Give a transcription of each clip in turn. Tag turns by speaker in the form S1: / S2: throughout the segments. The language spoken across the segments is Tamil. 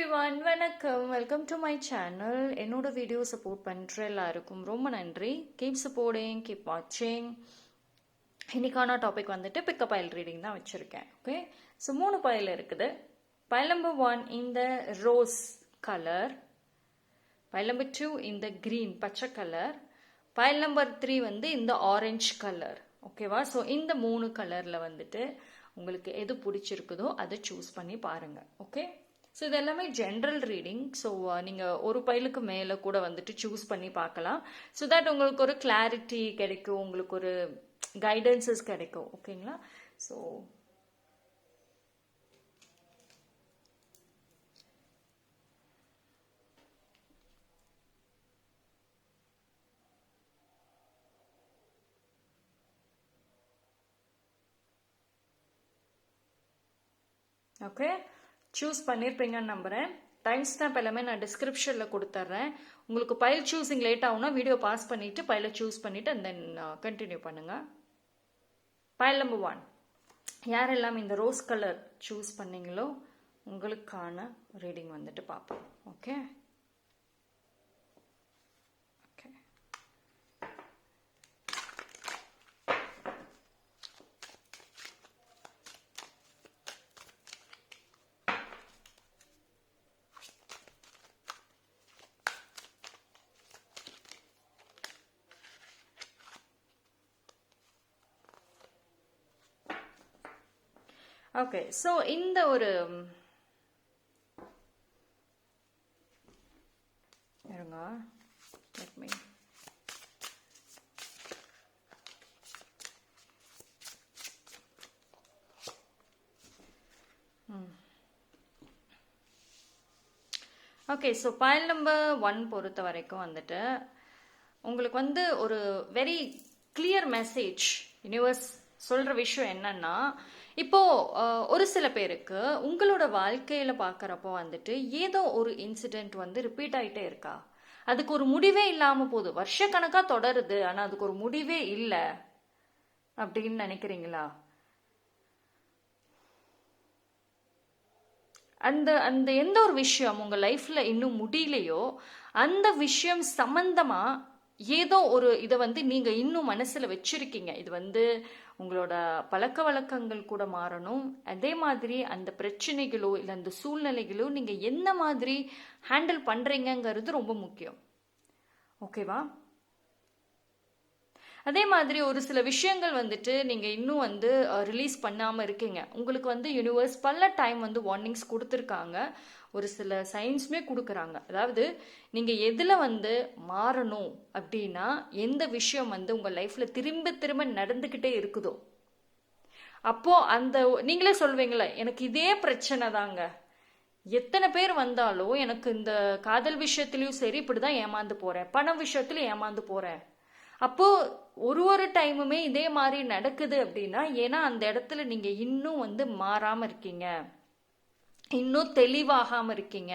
S1: எவ்ரிவன், வணக்கம். Welcome to my channel. என்னோட வீடியோ சப்போர்ட் பண்ணுற எல்லாருக்கும் ரொம்ப நன்றி. கீப் சப்போர்ட்டிங், கீப் வாட்சிங். இன்னைக்கான டாபிக் வந்துட்டு பிக்கப் பைல் ரீடிங் தான் வச்சுருக்கேன். ஓகே, ஸோ 3 பைல் இருக்குது. பைல் நம்பர் 1 இந்த ரோஸ் கலர், பைல் நம்பர் 2 இந்த கிரீன் பச்சை கலர், பைல் நம்பர் 3 வந்து இந்த ஆரஞ்சு கலர். ஓகேவா? ஸோ இந்த 3 கலரில் வந்துட்டு உங்களுக்கு எது பிடிச்சிருக்குதோ அதை சூஸ் பண்ணி பாருங்கள். ஓகே, ஸோ இது எல்லாமே ஜென்ரல் ரீடிங். ஸோ நீங்கள் ஒரு பைலுக்கு மேலே கூட வந்துட்டு சூஸ் பண்ணி பார்க்கலாம். ஸோ தட் உங்களுக்கு ஒரு கிளாரிட்டி கிடைக்கும், உங்களுக்கு ஒரு கைடன்சஸ் கிடைக்கும். ஓகேங்களா? ஸோ ஓகே, சூஸ் பண்ணியிருப்பீங்கன்னு நம்புகிறேன். டைம் ஸ்டாம்ப் எல்லாமே நான் டிஸ்கிரிப்ஷனில் கொடுத்துட்றேன். உங்களுக்கு பைல் சூஸிங் லேட் ஆகுனா வீடியோ பாஸ் பண்ணிவிட்டு பைலை சூஸ் பண்ணிவிட்டு அண்ட் தென் கண்டினியூ பண்ணுங்கள். பைல் நம்பர் 1 யாரெல்லாம் இந்த ரோஸ் கலர் சூஸ் பண்ணீங்களோ உங்களுக்கான ரீடிங் வந்துட்டு பார்ப்போம். Okay, okay. ஸோ இந்த ஒரு இருங்க, let me okay. So file number 1 பொறுத்த வரைக்கும் வந்துட்டு உங்களுக்கு வந்து ஒரு வெரி கிளியர் மெசேஜ் யூனிவர்ஸ் சொல்ற விஷயம் என்னன்னா, இப்போ ஒரு சில பேருக்கு உங்களோட வாழ்க்கையில பாக்குறப்போ வந்துட்டு ஏதோ ஒரு இன்சிடென்ட் வந்து ரிப்பீட் ஆயிட்டே இருக்கா, அதுக்கு ஒரு முடிவே இல்லாம போகுது, வருஷக்கணக்கா தொடருது, ஆனா அதுக்கு ஒரு முடிவே இல்லை அப்படின்னு நினைக்கிறீங்களா? அந்த அந்த எந்த ஒரு விஷயம் உங்க லைஃப்ல இன்னும் முடியலையோ அந்த விஷயம் சம்பந்தமா ஏதோ ஒரு இதை வந்து நீங்க இன்னும் மனசுல வச்சிருக்கீங்க. இது வந்து உங்களோட பழக்க வழக்கங்கள் கூட மாறணும். அதே மாதிரி அந்த பிரச்சனைகளோ இல்லை அந்த சூழ்நிலைகளோ நீங்க என்ன மாதிரி ஹேண்டில் பண்றீங்கிறது ரொம்ப முக்கியம். ஓகேவா? அதே மாதிரி ஒரு சில விஷயங்கள் வந்துட்டு நீங்க இன்னும் வந்து ரிலீஸ் பண்ணாம இருக்கீங்க. உங்களுக்கு வந்து யூனிவர்ஸ் பல டைம் வந்து வார்னிங்ஸ் கொடுத்துருக்காங்க, ஒரு சில சைன்ஸுமே கொடுக்குறாங்க. அதாவது நீங்க எதுல வந்து மாறணும் அப்படின்னா, எந்த விஷயம் வந்து உங்க லைஃப்ல திரும்ப திரும்ப நடந்துகிட்டே இருக்குதோ அப்போ அந்த நீங்களே சொல்வீங்களே, எனக்கு இதே பிரச்சனை தாங்க, எத்தனை பேர் வந்தாலும் எனக்கு இந்த காதல் விஷயத்திலயும் சரி இப்படிதான் ஏமாந்து போறேன், பணம் விஷயத்திலும் ஏமாந்து போறேன். அப்போ ஒரு டைமுமே இதே மாதிரி நடக்குது அப்படின்னா, ஏன்னா அந்த இடத்துல நீங்க இன்னும் வந்து மாறாம இருக்கீங்க, இன்னும் தெளிவாகாம இருக்கீங்க.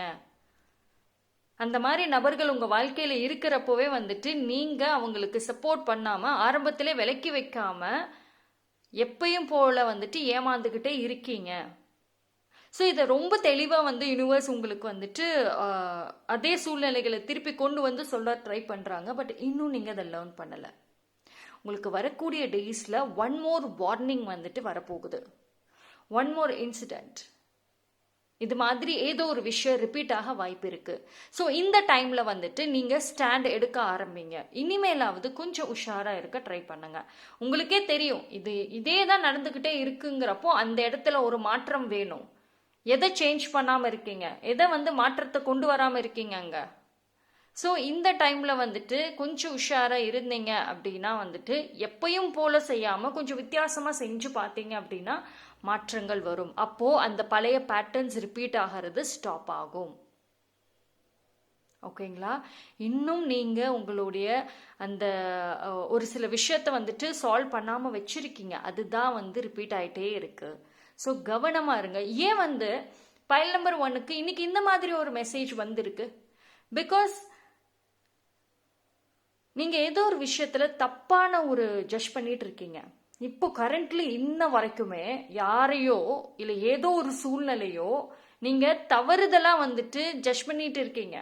S1: அந்த மாதிரி நபர்கள் உங்க வாழ்க்கையில இருக்கிறப்பவே வந்துட்டு நீங்க அவங்களுக்கு சப்போர்ட் பண்ணாம ஆரம்பத்திலே விலக்கி வைக்காம எப்பயும் போல வந்துட்டு ஏமாந்துகிட்டே இருக்கீங்க. ஸோ இதை ரொம்ப தெளிவாக வந்து யூனிவர்ஸ் உங்களுக்கு வந்துட்டு அதே சூழ்நிலைகளை திருப்பி கொண்டு வந்து சொல்ல ட்ரை பண்ணுறாங்க. பட் இன்னும் நீங்கள் அதை லேர்ன் பண்ணலை. உங்களுக்கு வரக்கூடிய டேஸில் 1 more வார்னிங் வந்துட்டு வரப்போகுது, 1 more இன்சிடென்ட், இது மாதிரி ஏதோ ஒரு விஷயம் ரிப்பீட் ஆக வாய்ப்பு இருக்கு. ஸோ இந்த டைம்ல வந்துட்டு நீங்க ஸ்டாண்ட் எடுக்க ஆரம்பிங்க. இனிமேலாவது கொஞ்சம் உஷாரா இருக்க ட்ரை பண்ணுங்க. உங்களுக்கே தெரியும் இதே தான் நடந்துகிட்டே இருக்குங்கிறப்போ அந்த இடத்துல ஒரு மாற்றம் வேணும். எதை சேஞ்ச் பண்ணாம இருக்கீங்க, எதை வந்து மாற்றத்தை கொண்டு வராம இருக்கீங்க அங்க. ஸோ இந்த டைம்ல வந்துட்டு கொஞ்சம் உஷாரா இருந்தீங்க அப்படின்னா வந்துட்டு எப்பயும் போல செய்யாம கொஞ்சம் வித்தியாசமா செஞ்சு பார்த்தீங்க அப்படின்னா மாற்றங்கள் வரும். அப்போ அந்த பழைய பேட்டர்ன்ஸ் ரிப்பீட் ஆகிறது ஸ்டாப் ஆகும். ஓகேங்களா? இன்னும் நீங்க உங்களுடைய அந்த ஒரு சில விஷயத்த வந்துட்டு சால்வ் பண்ணாம வச்சிருக்கீங்க, அதுதான் வந்து ரிப்பீட் ஆயிட்டே இருக்கு. ஸோ கவனமா இருங்க. ஏன் வந்து பைல் நம்பர் 1க்கு இன்னைக்கு இந்த மாதிரி ஒரு மெசேஜ் வந்திருக்கு? பிகாஸ் நீங்க ஏதோ ஒரு விஷயத்துல தப்பான ஒரு ஜட்ஜ் பண்ணிட்டு இருக்கீங்க. இப்போ கரண்ட்லி இன்ன வரைக்குமே யாரையோ இல்லை ஏதோ ஒரு சூழ்நிலையோ நீங்க தவறுதலா வந்துட்டு ஜட்ஜ் பண்ணிட்டு இருக்கீங்க.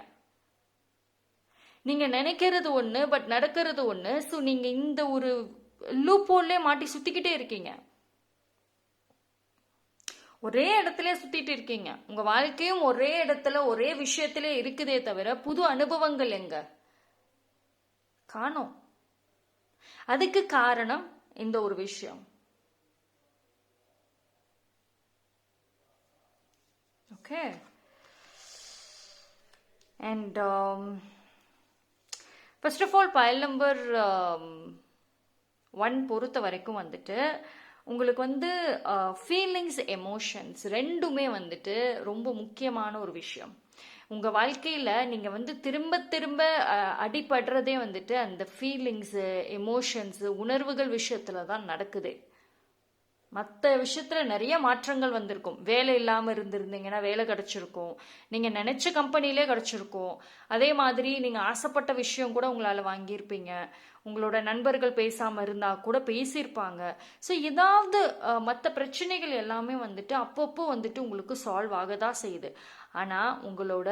S1: நீங்க நினைக்கிறது ஒண்ணு, பட் நடக்கிறது ஒண்ணு. ஸோ நீங்க இந்த ஒரு லூப் ஹோல்லே மாட்டி சுத்திக்கிட்டே இருக்கீங்க. ஒரே இடத்துல சுத்திட்டு இருக்கீங்க. உங்க வாழ்க்கையும் ஒரே இடத்துல ஒரே விஷயத்திலே இருக்குதே தவிர புது அனுபவங்கள் எங்க காணோம். அதுக்கு காரணம் இந்த ஒரு விஷயம். Okay. And first of all file number 1 பொறுத்த வரைக்கும் வந்துட்டு உங்களுக்கு வந்து ஃபீலிங்ஸ், எமோஷன்ஸ் ரெண்டுமே வந்துட்டு ரொம்ப முக்கியமான ஒரு விஷயம். உங்க வாழ்க்கையில நீங்க வந்து திரும்ப திரும்ப அடிபடுறதே வந்துட்டு அந்த ஃபீலிங்ஸ், எமோஷன்ஸ், உணர்வுகள் விஷயத்துல தான் நடக்குது. மற்ற விஷயத்துல நிறைய மாற்றங்கள் வந்திருக்கும். வேலை இல்லாம இருந்திருந்தீங்கன்னா வேலை கிடைச்சிருக்கும். நீங்க நினைச்ச கம்பெனிலே கிடைச்சிருக்கும். அதே மாதிரி நீங்க ஆசைப்பட்ட விஷயம் கூட உங்களால வாங்கியிருப்பீங்க. உங்களோட நண்பர்கள் பேசாம இருந்தா கூட பேசியிருப்பாங்க. ஸோ ஏதாவது மற்ற பிரச்சனைகள் எல்லாமே வந்துட்டு அப்பப்போ வந்துட்டு உங்களுக்கு சால்வ் ஆகதான் செய்யுது. ஆனா உங்களோட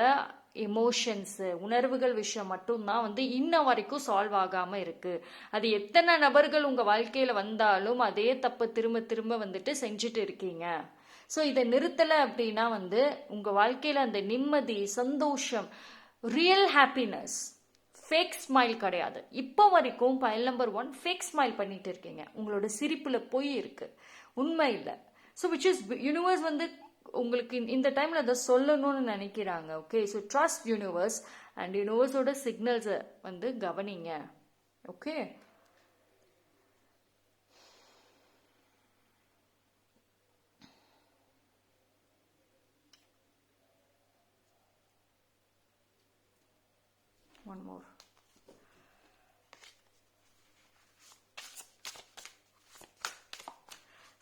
S1: எமோஷன்ஸ், உணர்வுகள் விஷயம் மட்டும்தான் வந்து இன்ன வரைக்கும் சால்வ் ஆகாம இருக்கு. அது எத்தனை நபர்கள் உங்க வாழ்க்கையில வந்தாலும் அதே தப்பு திரும்ப திரும்ப வந்துட்டு செஞ்சுட்டு இருக்கீங்க. ஸோ இதை நிறுத்தலை அப்படின்னா வந்து உங்க வாழ்க்கையில அந்த நிம்மதி, சந்தோஷம், ரியல் ஹாப்பினஸ், ஃபேக் ஸ்மைல் கிடையாது. இப்போ வரைக்கும் பைல் நம்பர் 1 ஃபேக் ஸ்மைல் பண்ணிட்டு இருக்கீங்க. உங்களோட சிரிப்புல பொய் இருக்கு, உண்மை இல்லை. ஸோ விச் இஸ் யூனிவர்ஸ் வந்து உங்களுக்கு இந்த டைம்ல அதை சொல்லணும்னு நினைக்கிறாங்க. Okay. So trust universe and யூனிவர்ஸோட சிக்னல்ஸை வந்து கவனிங்க. ஓகே. One more.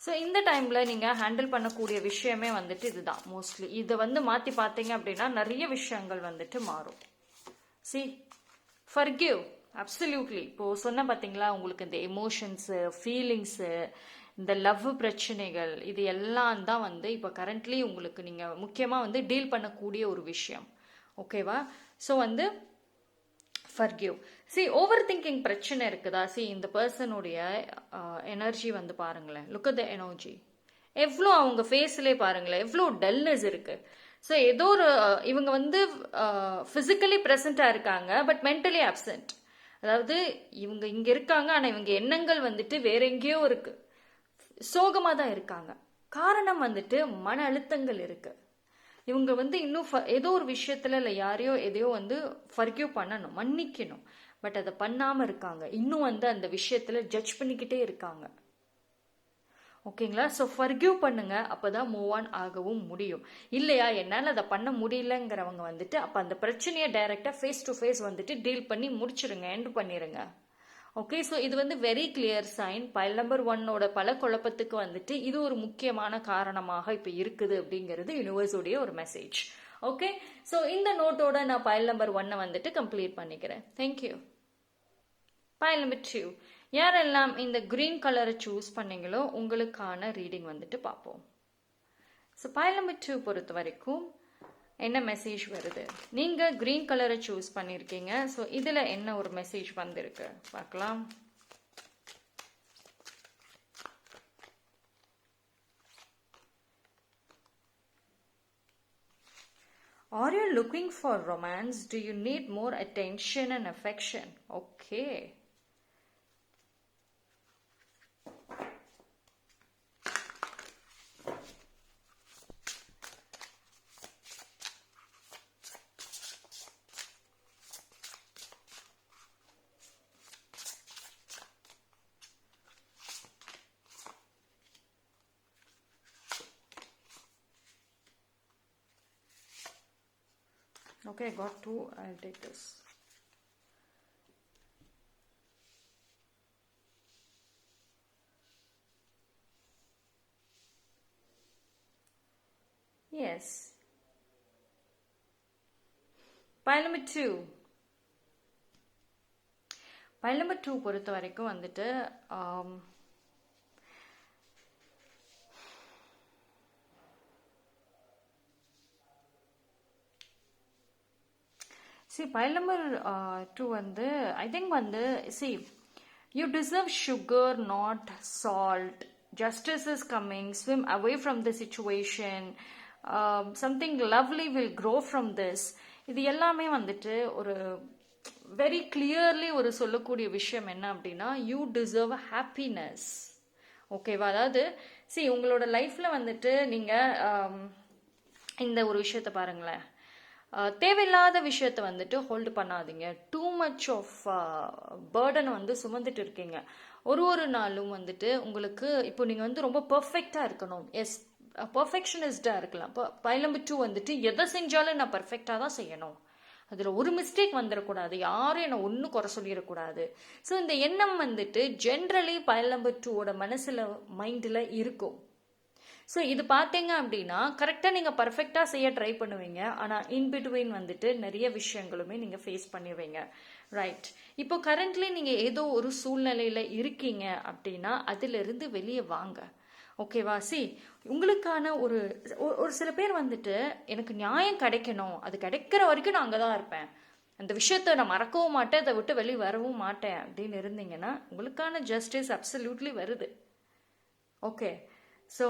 S1: ஸோ இந்த டைமில் நீங்கள் ஹேண்டில் பண்ணக்கூடிய விஷயமே வந்துட்டு இதுதான். மோஸ்ட்லி இதை வந்து மாற்றி பார்த்தீங்க அப்படின்னா நிறைய விஷயங்கள் வந்துட்டு மாறும். C, forgive, absolutely. இப்போது சொன்ன பார்த்தீங்களா, உங்களுக்கு இந்த எமோஷன்ஸு, ஃபீலிங்ஸு, இந்த லவ் பிரச்சனைகள், இது எல்லாம் தான் வந்து இப்போ கரண்ட்லி உங்களுக்கு நீங்கள் முக்கியமாக வந்து டீல் பண்ணக்கூடிய ஒரு விஷயம். ஓகேவா? ஸோ வந்து ஃபர்கிவ். சி, ஓவர் திங்கிங் பிரச்சனை இருக்குதா? சி, இந்த பர்சனுடைய எனர்ஜி வந்து பாருங்களேன். Look at the energy. எவ்வளோ அவங்க ஃபேஸ்லேயே பாருங்களேன், எவ்வளோ டல்னஸ் இருக்கு. ஸோ ஏதோ ஒரு இவங்க வந்து ஃபிசிக்கலி ப்ரெசண்ட்டாக இருக்காங்க, பட் மென்டலி அப்சென்ட். அதாவது இவங்க இங்கே இருக்காங்க, ஆனால் இவங்க எண்ணங்கள் வந்துட்டு வேற எங்கேயோ இருக்கு. சோகமாக தான் இருக்காங்க. காரணம் வந்துட்டு மன அழுத்தங்கள் இருக்கு. இவங்க வந்து இன்னும் ஏதோ ஒரு விஷயத்துல இல்லை யாரையோ எதையோ வந்து ஃபர்கிவ் பண்ணணும், மன்னிக்கணும். பட் அதை பண்ணாம இருக்காங்க. இன்னும் வந்து அந்த விஷயத்துல ஜட்ஜ் பண்ணிக்கிட்டே இருக்காங்க. ஓகேங்களா? ஸோ ஃபர்கிவ் பண்ணுங்க. அப்பதான் மூவ் ஆன் ஆகவும் முடியும். இல்லையா, என்னால் அதை பண்ண முடியலங்கிறவங்க வந்துட்டு அப்போ அந்த பிரச்சனையை டைரக்டா ஃபேஸ் டு ஃபேஸ் வந்துட்டு டீல் பண்ணி முடிச்சிருங்க, எண்ட் பண்ணிருங்க. ஓகே. ஸோ இது வந்து very clear sign. File number 1ஓட பல குழப்பத்துக்கு வந்துட்டு இது ஒரு முக்கியமான காரணமாக இப்போ இருக்குது அப்படிங்கிறது யூனிவர்ஸோடைய ஒரு மெசேஜ். ஓகே. ஸோ இந்த நோட்டோட நான் பைல் நம்பர் 1 வந்துட்டு கம்ப்ளீட் பண்ணிக்கிறேன். தேங்க்யூ. பைல் நம்பர் 2, யாரெல்லாம் இந்த கிரீன் கலரை சூஸ் பண்ணீங்களோ உங்களுக்கான ரீடிங் வந்துட்டு பார்ப்போம். ஸோ பைல் நம்பர் 2 பொறுத்த வரைக்கும் என்ன மெசேஜ் வருது? நீங்க கிரீன் கலரை சூஸ் பண்ணிருக்கீங்க. ஸோ இதுல என்ன ஒரு மெசேஜ் வந்திருக்கு பார்க்கலாம். Are you looking for romance? Do you need more attention and affection? Okay. Okay, I got 2. I'll take this. Yes. Pile number 2. Pile number 2 பொறுத்த வரைக்கும் வந்துட்டு See, pile number two வந்து I think வந்து see you deserve sugar not salt. Justice is coming. Swim away from the situation. Something lovely will grow from this. இது எல்லாமே வந்துட்டு ஒரு வெரி கிளியர்லி ஒரு சொல்லக்கூடிய விஷயம் என்ன அப்படின்னா யூ டிசர்வ் ஹாப்பினஸ். ஓகேவா? அதாவது see உங்களோட லைஃப்ல வந்துட்டு நீங்க இந்த ஒரு விஷயத்த பாருங்களேன். தேவையில்லாத விஷயத்த வந்துட்டு ஹோல்டு பண்ணாதீங்க. டூ மச் ஆஃப் பேர்டன் வந்து சுமந்துட்டு இருக்கீங்க. ஒரு நாளும் வந்துட்டு உங்களுக்கு இப்போ நீங்கள் வந்து ரொம்ப பர்ஃபெக்டாக இருக்கணும். எஸ், பர்ஃபெக்ஷனிஸ்டாக இருக்கலாம். இப்போ பைல் நம்பர் 2 வந்துட்டு எதை செஞ்சாலும் நான் பர்ஃபெக்டாக தான் செய்யணும், அதில் ஒரு மிஸ்டேக் வந்துடக்கூடாது, யாரும் என்னை ஒன்றும் குறை சொல்லிடக்கூடாது. ஸோ இந்த எண்ணம் வந்துட்டு ஜென்ரலி பைல் நம்பர் 2ஓட மனசில் மைண்டில் இருக்கும். ஸோ இது பார்த்தீங்க அப்படின்னா கரெக்டாக நீங்கள் பர்ஃபெக்டாக செய்ய ட்ரை பண்ணுவீங்க. ஆனால் இன்பிட்வீன் வந்துட்டு நிறைய விஷயங்களுமே நீங்கள் ஃபேஸ் பண்ணிடுவீங்க. ரைட். இப்போ கரண்ட்லி நீங்கள் ஏதோ ஒரு சூழ்நிலையில் இருக்கீங்க அப்படின்னா அதிலிருந்து வெளியே வாங்க. ஓகேவா? சி உங்களுக்கான ஒரு சில பேர் வந்துட்டு எனக்கு நியாயம் கிடைக்கணும், அது கிடைக்கிற வரைக்கும் நான் அங்கே தான் இருப்பேன், அந்த விஷயத்த நான் மறக்கவும் மாட்டேன், அதை விட்டு வெளியே வரவும் மாட்டேன் அப்படின்னு இருந்தீங்கன்னா உங்களுக்கான ஜஸ்டிஸ் அப்சல்யூட்லி வருது. ஓகே. ஸோ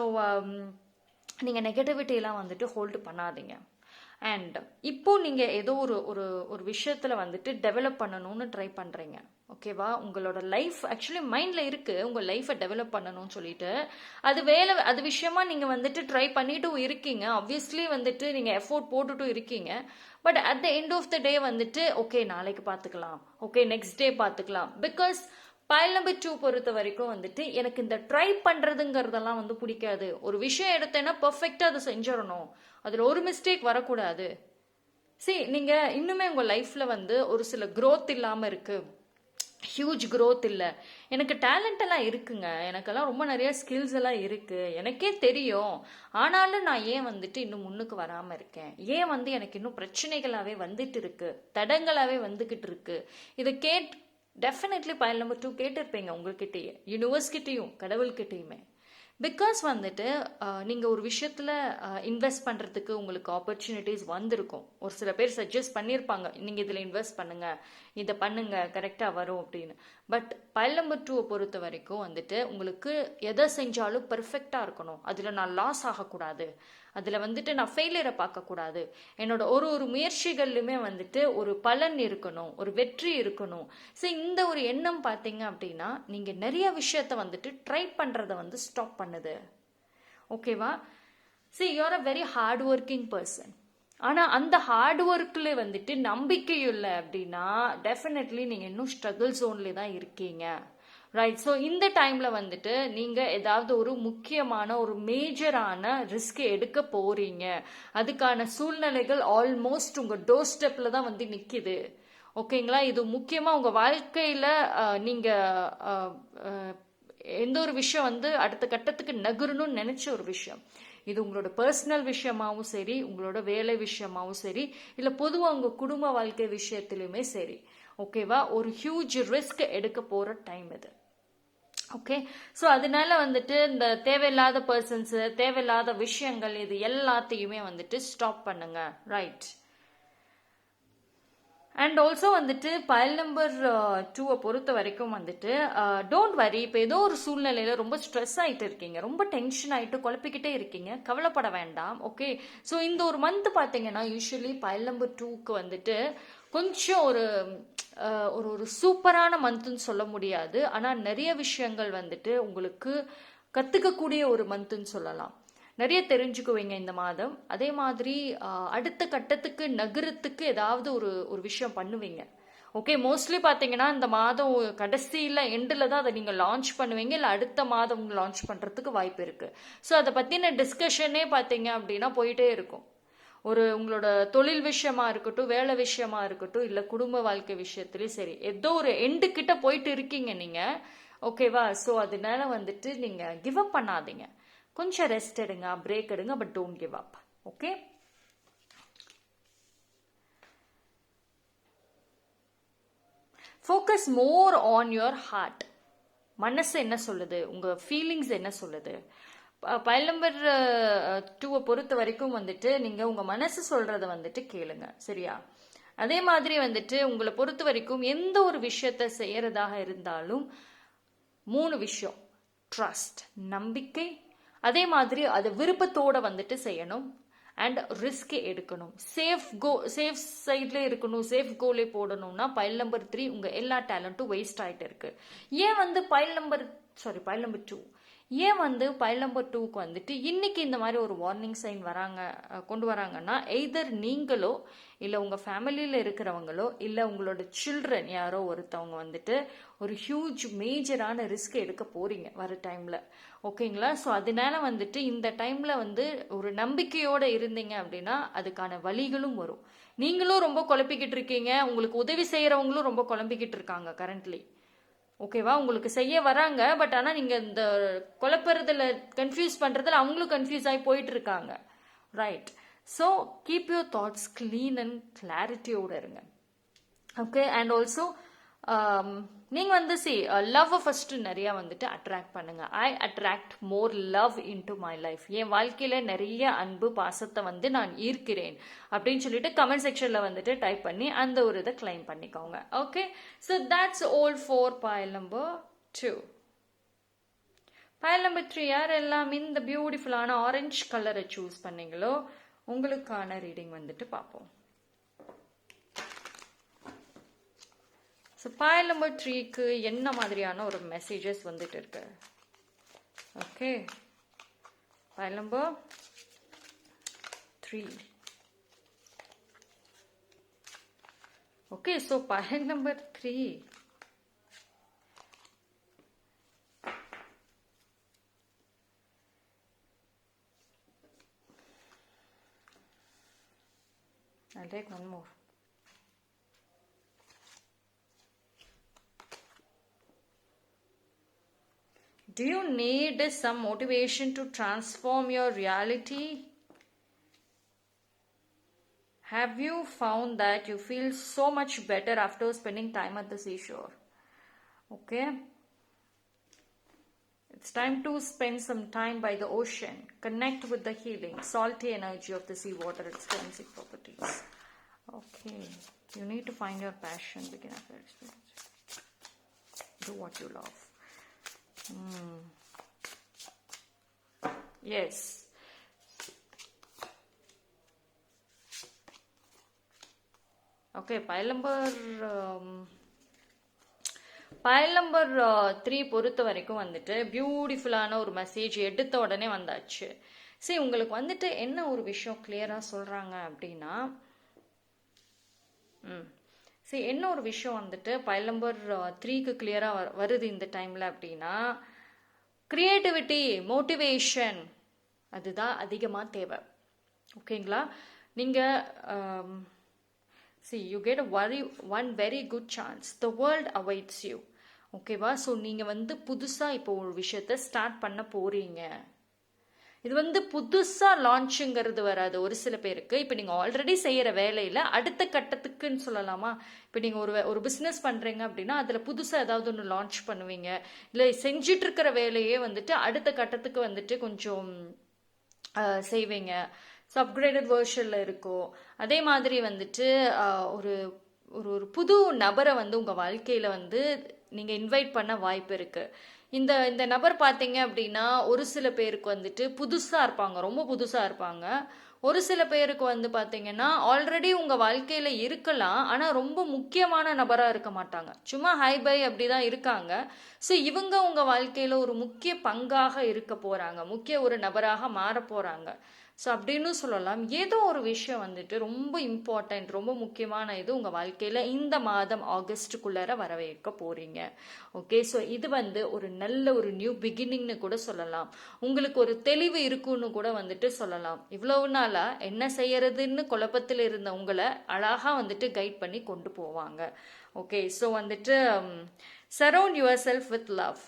S1: நீங்கள் நெகட்டிவிட்டியெலாம் வந்துட்டு ஹோல்டு பண்ணாதீங்க. அண்ட் இப்போ நீங்கள் ஏதோ ஒரு விஷயத்தில் வந்துட்டு டெவலப் பண்ணணும்னு ட்ரை பண்ணுறீங்க. ஓகேவா? உங்களோட லைஃப் ஆக்சுவலி மைண்டில் இருக்குது உங்கள் லைஃப்பை டெவலப் பண்ணணும்னு சொல்லிட்டு அது விஷயமா நீங்கள் வந்துட்டு ட்ரை பண்ணிட்டும் இருக்கீங்க. ஆப்வியஸ்லி வந்துட்டு நீங்கள் எஃபோர்ட் போட்டுட்டும் இருக்கீங்க. But at the end of the day வந்துட்டு ஓகே நாளைக்கு பார்த்துக்கலாம், ஓகே நெக்ஸ்ட் டே பார்த்துக்கலாம். பிகாஸ் பைல் நம்பர் 2 பொறுத்த வரைக்கும் வந்துட்டு எனக்கு இந்த ட்ரை பண்ணுறதுங்கிறதெல்லாம் வந்து பிடிக்காது. ஒரு விஷயம் எடுத்தேன்னா பர்ஃபெக்டாக அதை செஞ்சிடணும், அதில் ஒரு மிஸ்டேக் வரக்கூடாது. நீங்கள் இன்னுமே உங்கள் லைஃப்பில் வந்து ஒரு சில க்ரோத் இல்லாமல் இருக்குது, ஹியூஜ் க்ரோத் இல்லை. எனக்கு டேலண்ட் எல்லாம் இருக்குங்க, எனக்கெல்லாம் ரொம்ப நிறைய ஸ்கில்ஸ் எல்லாம் இருக்குது, எனக்கே தெரியும். ஆனாலும் நான் ஏன் வந்துட்டு இன்னும் முன்னுக்கு வராமல் இருக்கேன், ஏன் வந்து எனக்கு இன்னும் பிரச்சனைகளாகவே வந்துட்டு இருக்கு, தடங்களாகவே வந்துக்கிட்டு இருக்கு. இதை டெஃபினெட்லி பைல் நம்பர் 2 கேட்டிருப்பீங்க உங்கள்கிட்டயே, யூனிவர்ஸ்கிட்டையும் கடவுள்கிட்டையுமே. பிகாஸ் வந்துட்டு நீங்கள் ஒரு விஷயத்தில் இன்வெஸ்ட் பண்ணுறதுக்கு உங்களுக்கு ஆப்பர்ச்சுனிட்டிஸ் வந்திருக்கும். ஒரு சில பேர் சஜஸ்ட் பண்ணியிருப்பாங்க, நீங்கள் இதில் இன்வெஸ்ட் பண்ணுங்கள், இதை பண்ணுங்க கரெக்டாக வரும் அப்படின்னு. பட் பைல் நம்பர் 2 பொறுத்த வரைக்கும் வந்துட்டு உங்களுக்கு எதை செஞ்சாலும் பர்ஃபெக்டாக இருக்கணும், அதில் நான் லாஸ் ஆகக்கூடாது, அதில் வந்துட்டு நான் ஃபெயிலியரை பார்க்கக்கூடாது, என்னோட ஒரு முயற்சிகள்லையுமே வந்துட்டு ஒரு பலன் இருக்கணும், ஒரு வெற்றி இருக்கணும். ஸோ இந்த ஒரு எண்ணம் பார்த்தீங்க அப்படின்னா நீங்கள் நிறைய விஷயத்த வந்துட்டு ட்ரை பண்ணுறதை வந்து ஸ்டாப் பண்ணுது. ஓகேவா? You are a very hard working person. ஆனால் அந்த ஹார்ட் ஒர்க்கில் வந்துட்டு நம்பிக்கை இல்லை அப்படின்னா டெஃபினெட்லி நீங்கள் இன்னும் ஸ்ட்ரகிள் ஜோன்ல தான் இருக்கீங்க. ரைட். ஸோ இந்த டைமில் வந்துட்டு நீங்கள் ஏதாவது ஒரு முக்கியமான ஒரு மேஜரான ரிஸ்க் எடுக்க போகிறீங்க, அதுக்கான சூழ்நிலைகள் ஆல்மோஸ்ட் உங்கள் டோர் ஸ்டெப்பில் தான் வந்து நிற்கிது. ஓகேங்களா? இது முக்கியமாக உங்கள் வாழ்க்கையில் நீங்கள் எந்த ஒரு விஷயம் வந்து அடுத்த கட்டத்துக்கு நகரணும்னு நினச்ச ஒரு விஷயம், இது உங்களோட பர்சனல் விஷயமாகவும் சரி, உங்களோட வேலை விஷயமாகவும் சரி, இல்லை பொதுவாக உங்கள் குடும்ப வாழ்க்கை விஷயத்துலையுமே சரி. ஓகேவா? ஒரு ஹியூஜ் ரிஸ்க் எடுக்க போகிற டைம் இது. ஓகே. ஸோ அதனால வந்துட்டு இந்த தேவையில்லாத பர்சன்ஸு, தேவையில்லாத விஷயங்கள், இது எல்லாத்தையுமே வந்துட்டு ஸ்டாப் பண்ணுங்க. ரைட். அண்ட் ஆல்சோ வந்துட்டு பைல் நம்பர் 2 பொறுத்த வரைக்கும் வந்துட்டு டோன்ட் வரி. இப்போ ஏதோ ஒரு சூழ்நிலையில ரொம்ப ஸ்ட்ரெஸ் ஆகிட்டு இருக்கீங்க, ரொம்ப டென்ஷன் ஆகிட்டு குழப்பிக்கிட்டே இருக்கீங்க, கவலைப்பட வேண்டாம். ஓகே. ஸோ இந்த ஒரு மந்த் பார்த்தீங்கன்னா யூஸ்வலி பைல் நம்பர் 2க்கு வந்துட்டு கொஞ்சம் ஒரு சூப்பரான மந்த்துன்னு சொல்ல முடியாது, ஆனால் நிறைய விஷயங்கள் வந்துட்டு உங்களுக்கு கற்றுக்கக்கூடிய ஒரு மந்த்துன்னு சொல்லலாம். நிறைய தெரிஞ்சுக்குவீங்க இந்த மாதம். அதே மாதிரி அடுத்த கட்டத்துக்கு நகரத்துக்கு ஏதாவது ஒரு விஷயம் பண்ணுவீங்க. ஓகே. மோஸ்ட்லி பார்த்தீங்கன்னா இந்த மாதம் கடைசியில் எண்டில் தான் அதை நீங்கள் லான்ச் பண்ணுவீங்க, இல்லை அடுத்த மாதம் லான்ச் பண்ணுறதுக்கு வாய்ப்பு இருக்குது. ஸோ அதை பற்றின டிஸ்கஷனே பார்த்தீங்க அப்படின்னா போயிட்டே இருக்கும். உங்களோட தொழில் விஷயமா இருக்கட்டும், வேலை விஷயமா இருக்கட்டும், இல்லை குடும்ப வாழ்க்கை விஷயத்துலையும் சரி, ஏதோ ஒரு எண்டு கிட்ட போயிட்டு இருக்கீங்க நீங்கள். ஓகேவா? ஸோ அதனால வந்துட்டு நீங்கள் கிவ் அப் பண்ணாதீங்க, கொஞ்சம் ரெஸ்ட் எடுங்க, பிரேக் எடுங்க, but don't give up. Okay. Focus more on your heart. மனசு என்ன சொல்லுது, உங்கள் ஃபீலிங்ஸ் என்ன சொல்லுது. பைல் நம்பர் 2 பொறுத்த வரைக்கும் வந்துட்டு நீங்கள் உங்கள் மனசு சொல்கிறத வந்துட்டு கேளுங்க. சரியா? அதே மாதிரி வந்துட்டு உங்களை பொறுத்த வரைக்கும் எந்த ஒரு விஷயத்த செய்யறதாக இருந்தாலும் 3 விஷயம்: ட்ரஸ்ட், நம்பிக்கை, அதே மாதிரி அதை விருப்பத்தோட வந்துட்டு செய்யணும், அண்ட் ரிஸ்க் எடுக்கணும். சேஃப் சைட்ல இருக்கணும், சேஃப் கோலே போடணும்னா பைல் நம்பர் 3 உங்க எல்லா டேலண்ட்டும் வேஸ்ட் ஆயிட்டு இருக்கு. ஏன் வந்து பைல் நம்பர் 2 ஏன் வந்து பைல் நம்பர் 2க்கு வந்துட்டு இன்னைக்கு இந்த மாதிரி ஒரு வார்னிங் சைன் கொண்டு வராங்கன்னா, எய்தர் நீங்களோ இல்லை உங்கள் ஃபேமிலியில் இருக்கிறவங்களோ இல்லை உங்களோட சில்ட்ரன் யாரோ ஒருத்தவங்க வந்துட்டு ஒரு ஹியூஜ் மேஜரான ரிஸ்க் எடுக்க போறீங்க வர டைமில். ஓகேங்களா? ஸோ அதனால வந்துட்டு இந்த டைமில் வந்து ஒரு நம்பிக்கையோடு இருந்தீங்க அப்படின்னா அதுக்கான வழிகளும் வரும். நீங்களும் ரொம்ப குழப்பிக்கிட்டு இருக்கீங்க, உங்களுக்கு உதவி செய்கிறவங்களும் ரொம்ப குழம்பிக்கிட்டு இருக்காங்க கரண்ட்லி. ஓகேவா? உங்களுக்கு செய்ய வராங்க, பட் ஆனால் நீங்கள் இந்த குழப்பறதுல கன்ஃபியூஸ் பண்ணுறதுல அவங்களும் கன்ஃபியூஸ் ஆகி போயிட்டு இருக்காங்க. Right. So keep your thoughts clean and கிளாரிட்டியோடு இருங்க. ஓகே. அண்ட் ஆல்சோ நீங்கள் வந்து லவ்வை ஃபஸ்ட்டு நிறையா வந்துட்டு அட்ராக்ட் பண்ணுங்க. I attract more love into my life. என் வாழ்க்கையில் நிறைய அன்பு பாசத்தை வந்து நான் ஈர்க்கிறேன் அப்படின்னு சொல்லிட்டு கமெண்ட் செக்ஷனில் வந்துட்டு டைப் பண்ணி அந்த ஒரு இதை கிளைம் பண்ணிக்கோங்க. Okay. So that's all for file number 2. File number 3 யாரெல்லாம் இந்த பியூட்டிஃபுல்லான ஆரஞ்சு கலரை சூஸ் பண்ணீங்களோ உங்களுக்கான ரீடிங் வந்துட்டு பார்ப்போம். ஸோ பைல் நம்பர் 3க்கு என்ன மாதிரியான ஒரு மெசேஜஸ் வந்துட்டு இருக்கு? Okay. File number 3. Okay. So file number 3 I'll take one more. Do you need some motivation to transform your reality? Have you found that you feel so much better after spending time at the seashore? Okay. It's time to spend some time by the ocean. Connect with the healing, salty energy of the seawater, its cleansing properties. Okay. You need to find your passion, begin a fair experience. Do what you love. Yes. Okay, pile number 3 பொறுத்த வரைக்கும் வந்துட்டு பியூட்டிஃபுல்லான ஒரு மெசேஜ் எடுத்த உடனே வந்தாச்சு. சரி, உங்களுக்கு வந்துட்டு என்ன ஒரு விஷயம் கிளியராக சொல்கிறாங்க அப்படின்னா, சரி என்ன ஒரு விஷயம் வந்துட்டு பைல் நம்பர் 3க்கு கிளியராக வருது இந்த டைமில் அப்படின்னா, கிரியேட்டிவிட்டி, மோட்டிவேஷன் அதுதான் அதிகமாக தேவை. ஓகேங்களா? நீங்கள் see you get one very good chance. The world awaits you. ஓகேவா? ஸோ நீங்கள் வந்து புதுசாக இப்போ ஒரு விஷயத்த ஸ்டார்ட் பண்ண போகிறீங்க. இது வந்து புதுசாக லான்ச்சுங்கிறது வராது ஒரு சில பேருக்கு. இப்போ நீங்கள் ஆல்ரெடி செய்கிற வேலையில் அடுத்த கட்டத்துக்குன்னு சொல்லலாமா? இப்போ நீங்கள் ஒரு பிஸ்னஸ் பண்ணுறீங்க அப்படின்னா அதில் புதுசாக ஏதாவது ஒன்று லான்ச் பண்ணுவீங்க. இல்லை செஞ்சிட்டு இருக்கிற வேலையே வந்துட்டு அடுத்த கட்டத்துக்கு வந்துட்டு கொஞ்சம் செய்வீங்க. ஸோ அப்கிரேடட் வேர்ஷனில் இருக்கும். அதே மாதிரி வந்துட்டு ஒரு ஒரு புது நபரை வந்து உங்கள் வாழ்க்கையில் வந்து நீங்கள் இன்வைட் பண்ண வாய்ப்பு இருக்குது. இந்த நபர் பார்த்தீங்க அப்படின்னா ஒரு சில பேருக்கு வந்துட்டு புதுசாக இருப்பாங்க, ரொம்ப புதுசாக இருப்பாங்க. ஒரு சில பேருக்கு வந்து பார்த்தீங்கன்னா ஆல்ரெடி உங்கள் வாழ்க்கையில் இருக்கலாம், ஆனால் ரொம்ப முக்கியமான நபராக இருக்க மாட்டாங்க, சும்மா ஹை பை அப்படி தான் இருக்காங்க. ஸோ இவங்க உங்கள் வாழ்க்கையில் ஒரு முக்கிய பங்காக இருக்க போகிறாங்க, முக்கிய ஒரு நபராக மாற போகிறாங்க. ஸோ அப்படின்னு சொல்லலாம். ஏதோ ஒரு விஷயம் வந்துட்டு ரொம்ப இம்பார்ட்டண்ட், ரொம்ப முக்கியமான இது உங்கள் வாழ்க்கையில் இந்த மாதம் ஆகஸ்ட்டுக்குள்ளார வரவேற்க போகிறீங்க. ஓகே. ஸோ இது வந்து ஒரு நல்ல ஒரு நியூ பிகினிங்னு கூட சொல்லலாம். உங்களுக்கு ஒரு தெளிவு இருக்குன்னு கூட வந்துட்டு சொல்லலாம். இவ்வளவு நாளாக என்ன செய்யறதுன்னு குழப்பத்தில் இருந்த உங்களை அழகாக வந்துட்டு கைட் பண்ணி கொண்டு போவாங்க. ஓகே. ஸோ வந்துட்டு surround your self with love.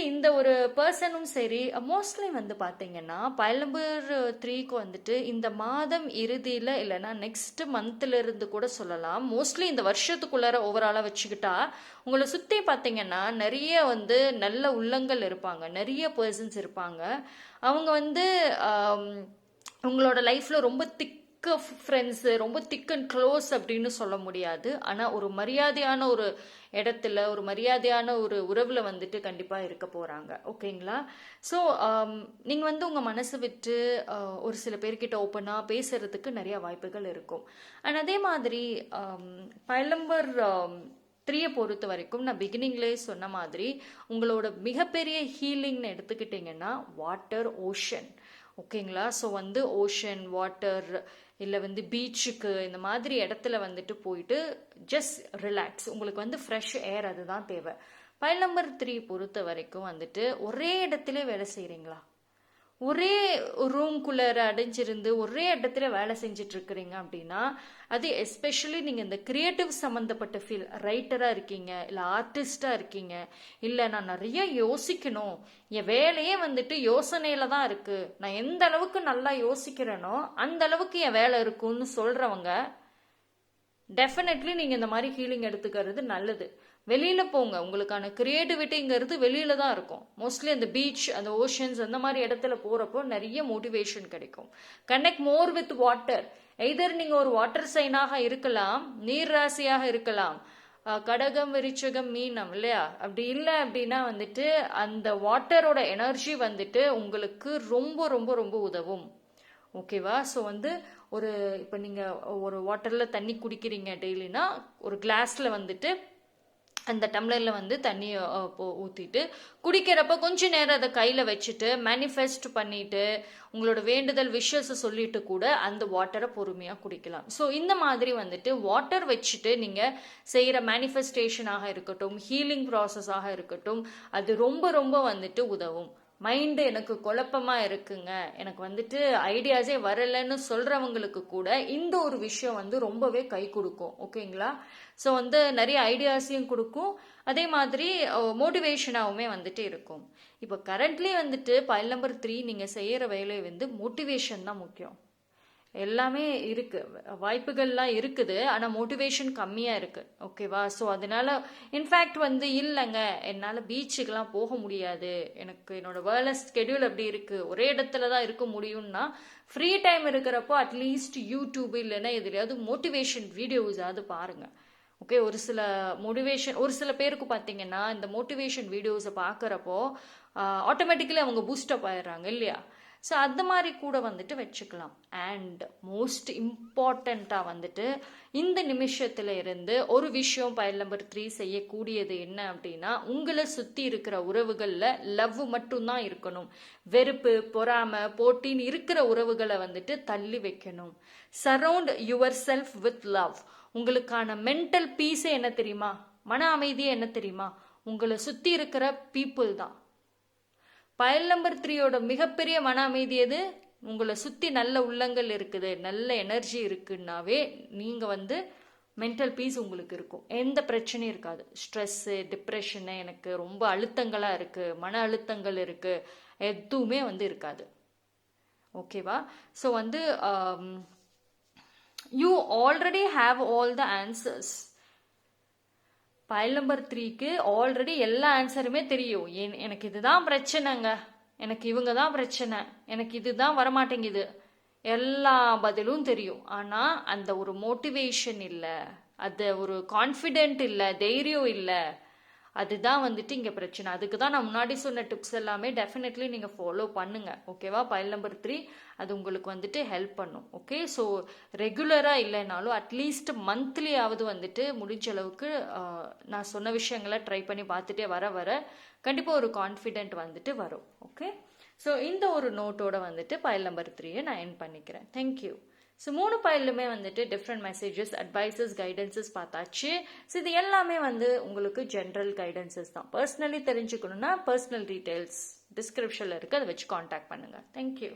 S1: இந்த ஒரு பர்சனும் சரி, மோஸ்ட்லி வந்து பார்த்தீங்கன்னா பைல் நம்பர் 3க்கு வந்துட்டு இந்த மாதம் இறுதியில் இல்லைன்னா நெக்ஸ்ட் மந்த்ல இருந்து கூட சொல்லலாம். மோஸ்ட்லி இந்த வருஷத்துக்குள்ளார ஓவராலாக வச்சுக்கிட்டா உங்களை சுற்றி பார்த்தீங்கன்னா நிறைய வந்து நல்ல உள்ளங்கள் இருப்பாங்க, நிறைய பர்சன்ஸ் இருப்பாங்க. அவங்க வந்து உங்களோட லைஃப்ல ரொம்ப திக் ஃப்ரெண்ட்ஸு, ரொம்ப திக் அண்ட் க்ளோஸ் அப்படின்னு சொல்ல முடியாது. ஆனால் ஒரு மரியாதையான ஒரு இடத்துல, ஒரு மரியாதையான ஒரு உறவில் வந்துட்டு கண்டிப்பாக இருக்க போகிறாங்க. ஓகேங்களா? ஸோ நீங்கள் வந்து உங்கள் மனசை விட்டு ஒரு சில பேர்கிட்ட ஓப்பனாக பேசுறதுக்கு நிறைய வாய்ப்புகள் இருக்கும். அண்ட் அதே மாதிரி பைல் நம்பர் 3 பொறுத்த வரைக்கும் நான் பிகினிங்லேயே சொன்ன மாதிரி உங்களோட மிகப்பெரிய ஹீலிங்னு எடுத்துக்கிட்டிங்கன்னா வாட்டர், ஓஷன். ஓகேங்களா? ஸோ வந்து ஓஷன், வாட்டர், இல்லை வந்து பீச்சுக்கு இந்த மாதிரி இடத்துல வந்துட்டு போயிட்டு ஜஸ்ட் ரிலாக்ஸ். உங்களுக்கு வந்து ஃப்ரெஷ் ஏர் அதுதான் தேவை. பைல் நம்பர் 3 பொறுத்த வரைக்கும் வந்துட்டு ஒரே இடத்துல வேலை செய்கிறீங்களா? ஒரே ரூம்குள்ளே அடைஞ்சிருந்து ஒரே இடத்துல வேலை செஞ்சுட்டு இருக்கிறீங்க அப்படின்னா, அது எஸ்பெஷலி நீங்கள் இந்த கிரியேட்டிவ் சம்மந்தப்பட்ட ஃபீல், ரைட்டராக இருக்கீங்க, இல்லை ஆர்டிஸ்டாக இருக்கீங்க, இல்லை நான் நிறைய யோசிக்கணும், என் வேலையே வந்துட்டு யோசனையில் தான் இருக்குது, நான் எந்த அளவுக்கு நல்லா யோசிக்கிறேனோ அந்த அளவுக்கு என் வேலை இருக்குன்னு சொல்கிறவங்க டெஃபினெட்லி நீங்கள் இந்த மாதிரி ஹீலிங் எடுத்துக்கிறது நல்லது. வெளியில் போங்க, உங்களுக்கான கிரியேட்டிவிட்டிங்கிறது வெளியில தான் இருக்கும். மோஸ்ட்லி அந்த பீச், அந்த ஓஷன்ஸ், அந்த மாதிரி இடத்துல போகிறப்போ நிறைய மோட்டிவேஷன் கிடைக்கும். Connect more with water. Either நீங்கள் ஒரு வாட்டர் சைனாக இருக்கலாம், நீர் ராசியாக இருக்கலாம், கடகம், விருச்சகம், மீனம், இல்லையா? அப்படி இல்லை அப்படின்னா வந்துட்டு அந்த வாட்டரோட எனர்ஜி வந்துட்டு உங்களுக்கு ரொம்ப ரொம்ப ரொம்ப உதவும். ஓகேவா? ஸோ வந்து இப்போ நீங்கள் ஒரு வாட்டரில் தண்ணி குடிக்கிறீங்க டெய்லினா, ஒரு கிளாஸில் வந்துட்டு அந்த டம்ளரில் வந்து தண்ணியை ஊற்றிட்டு குடிக்கிறப்ப கொஞ்ச நேரம் அதை கையில் வச்சுட்டு மேனிஃபெஸ்ட் பண்ணிட்டு உங்களோட வேண்டுதல் விஷஸை சொல்லிட்டு கூட அந்த வாட்டரை பொறுமையாக குடிக்கலாம். ஸோ இந்த மாதிரி வந்துட்டு வாட்டர் வச்சுட்டு நீங்கள் செய்கிற மேனிஃபெஸ்டேஷனாக இருக்கட்டும், ஹீலிங் ப்ராசஸாக இருக்கட்டும், அது ரொம்ப ரொம்ப வந்துட்டு உதவும். மைண்டு எனக்கு குழப்பமாக இருக்குங்க, எனக்கு வந்துட்டு ஐடியாஸே வரலைன்னு சொல்கிறவங்களுக்கு கூட இந்த ஒரு விஷயம் வந்து ரொம்பவே கை கொடுக்கும். ஓகேங்களா? ஸோ வந்து நிறைய ஐடியாஸையும் கொடுக்கும், அதே மாதிரி மோட்டிவேஷனாகவுமே வந்துட்டு இருக்கும். இப்போ கரண்ட்லி வந்துட்டு பைல் நம்பர் 3 நீங்கள் செய்கிற வேலை வந்து மோட்டிவேஷன் தான் முக்கியம். எல்லாமே இருக்கு, வாய்ப்புகள்லாம் இருக்குது, ஆனால் மோட்டிவேஷன் கம்மியாக இருக்கு. ஓகேவா? ஸோ அதனால இன்ஃபேக்ட் வந்து இல்லைங்க என்னால் பீச்சுக்கெலாம் போக முடியாது, எனக்கு என்னோட வேலை ஸ்கெடியூல் அப்படி இருக்கு, ஒரே இடத்துல தான் இருக்க முடியும்னா ஃப்ரீ டைம் இருக்கிறப்போ அட்லீஸ்ட் யூடியூப் இல்லைன்னா எதுலையாவது மோட்டிவேஷன் வீடியோஸாவது பாருங்க. ஓகே? ஒரு சில பேருக்கு பார்த்தீங்கன்னா இந்த மோட்டிவேஷன் வீடியோஸை பார்க்குறப்போ ஆட்டோமேட்டிக்கலி அவங்க பூஸ்டப் ஆயிடுறாங்க, இல்லையா? ஸோ அந்த மாதிரி கூட வந்துட்டு வச்சுக்கலாம். அண்ட் மோஸ்ட் இம்பார்ட்டண்ட்டாக வந்துட்டு இந்த நிமிஷத்துல இருந்து ஒரு விஷயம் பைல் நம்பர் 3 செய்யக்கூடியது என்ன அப்படின்னா, உங்களை சுற்றி இருக்கிற உறவுகளில் லவ் மட்டும்தான் இருக்கணும். வெறுப்பு, பொறாமை, போட்டின்னு இருக்கிற உறவுகளை வந்துட்டு தள்ளி வைக்கணும். Surround your self with love. உங்களுக்கான மென்டல் பீஸே என்ன தெரியுமா? மன அமைதியே என்ன தெரியுமா? உங்களை சுற்றி இருக்கிற பீப்புள் தான். பைல் நம்பர் 3யோட மிகப்பெரிய மன அமைதி எது? உங்களை சுற்றி நல்ல உள்ளங்கள் இருக்குது, நல்ல எனர்ஜி இருக்குன்னாவே நீங்கள் வந்து மென்டல் பீஸ் உங்களுக்கு இருக்கும், எந்த பிரச்சனையும் இருக்காது. ஸ்ட்ரெஸ்ஸு, டிப்ரெஷனு, எனக்கு ரொம்ப அழுத்தங்களாக இருக்குது, மன அழுத்தங்கள் இருக்குது, எதுவுமே வந்து இருக்காது. ஓகேவா? ஸோ வந்து you already have all the answers. File number 3க்கு ஆல்ரெடி எல்லா ஆன்சருமே தெரியும். எனக்கு இதுதான் பிரச்சனைங்க, எனக்கு இவங்க தான் பிரச்சனை, எனக்கு இதுதான் வரமாட்டேங்குது, எல்லா பதிலும் தெரியும். ஆனால் அந்த ஒரு மோட்டிவேஷன் இல்லை, அது ஒரு கான்ஃபிடென்ட் இல்லை, தைரியம் இல்லை, அதுதான் வந்துட்டு இங்கே பிரச்சனை. அதுக்கு தான் நான் முன்னாடி சொன்ன டிப்ஸ் எல்லாமே டெஃபினெட்லி நீங்கள் ஃபாலோ பண்ணுங்க. ஓகேவா? பைல் நம்பர் 3 அது உங்களுக்கு வந்துட்டு ஹெல்ப் பண்ணும். ஓகே? ஸோ ரெகுலராக இல்லைனாலும் அட்லீஸ்ட் மந்த்லியாவது வந்துட்டு முடிஞ்ச அளவுக்கு நான் சொன்ன விஷயங்களை ட்ரை பண்ணி பார்த்துட்டே வர கண்டிப்பாக ஒரு கான்ஃபிடென்ட் வந்துட்டு வரும். ஓகே? ஸோ இந்த ஒரு நோட்டோட வந்துட்டு பைல் நம்பர் 3 நான் எண்ட் பண்ணிக்கிறேன். தேங்க்யூ. ஸோ 3 பைலுமே வந்துட்டு டிஃப்ரெண்ட் மெசேஜஸ், அட்வைசஸ், கைடன்சஸ் பார்த்தாச்சு. ஸோ இது எல்லாமே வந்து உங்களுக்கு ஜென்ரல் கைடன்சஸ் தான். பர்சனலி தெரிஞ்சுக்கணுன்னா பர்சனல் டீட்டெயில்ஸ் டிஸ்கிரிப்ஷனில் இருக்குது, அதை வச்சு காண்டாக்ட் பண்ணுங்கள். தேங்க்யூ.